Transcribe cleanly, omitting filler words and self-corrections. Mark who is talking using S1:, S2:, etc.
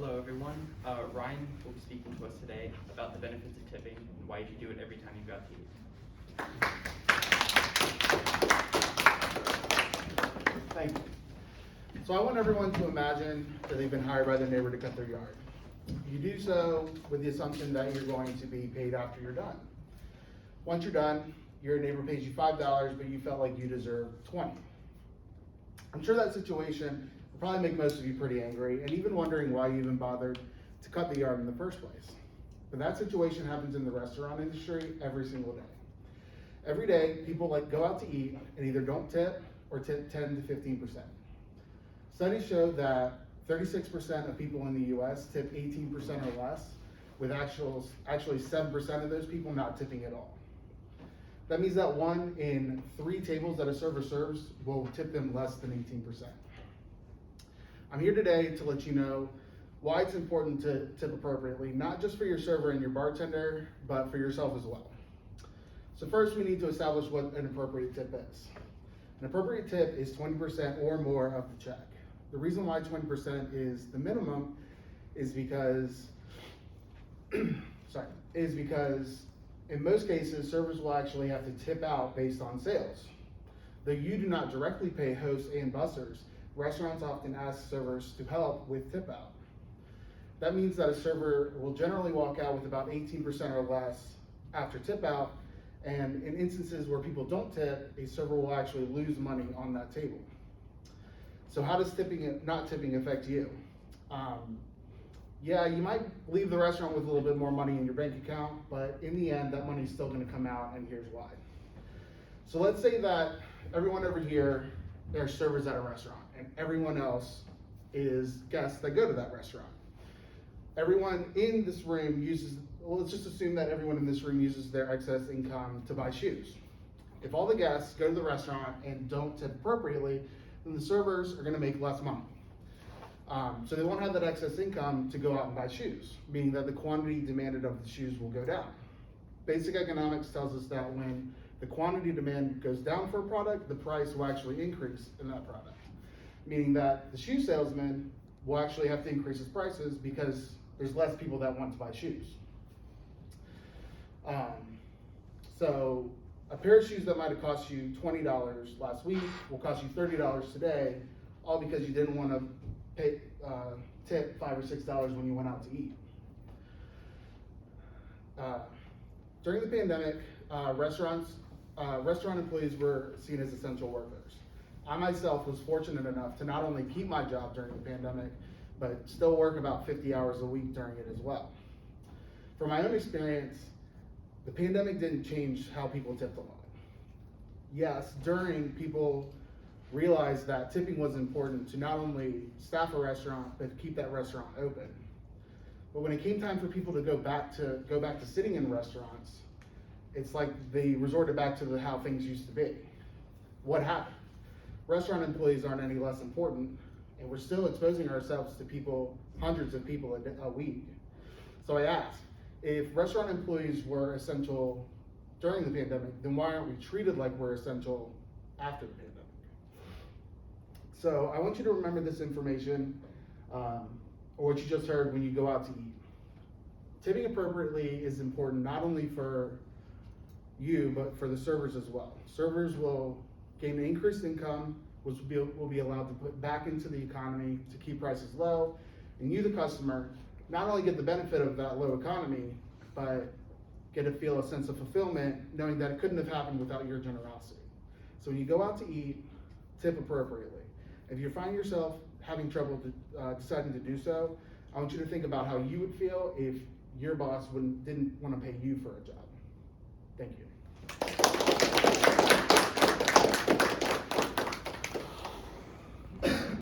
S1: Hello everyone. Ryan will be speaking to us today about the benefits of tipping and why you should do it every time you go out to eat.
S2: Thank you. So I want everyone to imagine that they've been hired by their neighbor to cut their yard. You do so with the assumption that you're going to be paid after you're done. Once you're done, your neighbor pays you $5, but you felt like you deserved 20. I'm sure that situation will probably make most of you pretty angry and even wondering why you even bothered to cut the yard in the first place. But that situation happens in the restaurant industry every single day. Every day, people go out to eat and either don't tip or tip 10 to 15%. Studies show that 36% of people in the US tip 18% or less, with actually 7% of those people not tipping at all. That means that 1 in 3 tables that a server serves will tip them less than 18%. I'm here today to let you know why it's important to tip appropriately, not just for your server and your bartender, but for yourself as well. So first, we need to establish what an appropriate tip is. An appropriate tip is 20% or more of the check. The reason why 20% is the minimum is because, in most cases, servers will actually have to tip out based on sales. Though you do not directly pay hosts and bussers, restaurants often ask servers to help with tip out. That means that a server will generally walk out with about 18% or less after tip out, and in instances where people don't tip, a server will actually lose money on that table. So how does not tipping affect you? Yeah, you might leave the restaurant with a little bit more money in your bank account, but in the end, that money's still gonna come out, and here's why. So let's say that everyone over here, they're servers at a restaurant, and everyone else is guests that go to that restaurant. Everyone in this room let's just assume that everyone in this room uses their excess income to buy shoes. If all the guests go to the restaurant and don't tip appropriately, then the servers are gonna make less money. So they won't have that excess income to go out and buy shoes, meaning that the quantity demanded of the shoes will go down. Basic economics tells us that when the quantity demand goes down for a product, the price will actually increase in that product, meaning that the shoe salesman will actually have to increase his prices because there's less people that want to buy shoes. So a pair of shoes that might have cost you $20 last week will cost you $30 today, all because you didn't want to tip $5 or $6 when you went out to eat. During the pandemic, restaurant employees were seen as essential workers. I myself was fortunate enough to not only keep my job during the pandemic, but still work about 50 hours a week during it as well. From my own experience, the pandemic didn't change how people tipped a lot. Yes, people realized that tipping was important to not only staff a restaurant, but to keep that restaurant open. But when it came time for people to go back to sitting in restaurants, it's like they resorted back to how things used to be. What happened? Restaurant employees aren't any less important, and we're still exposing ourselves to people, hundreds of people a week. So I asked, if restaurant employees were essential during the pandemic, then why aren't we treated like we're essential after the pandemic? So I want you to remember this information, or what you just heard when you go out to eat. Tipping appropriately is important not only for you, but for the servers as well. Servers will gain increased income, which will be allowed to put back into the economy to keep prices low, and you, the customer, not only get the benefit of that low economy, but get to feel a sense of fulfillment knowing that it couldn't have happened without your generosity. So when you go out to eat, tip appropriately. If you find yourself having trouble deciding to do so, I want you to think about how you would feel if your boss didn't want to pay you for a job. Thank you.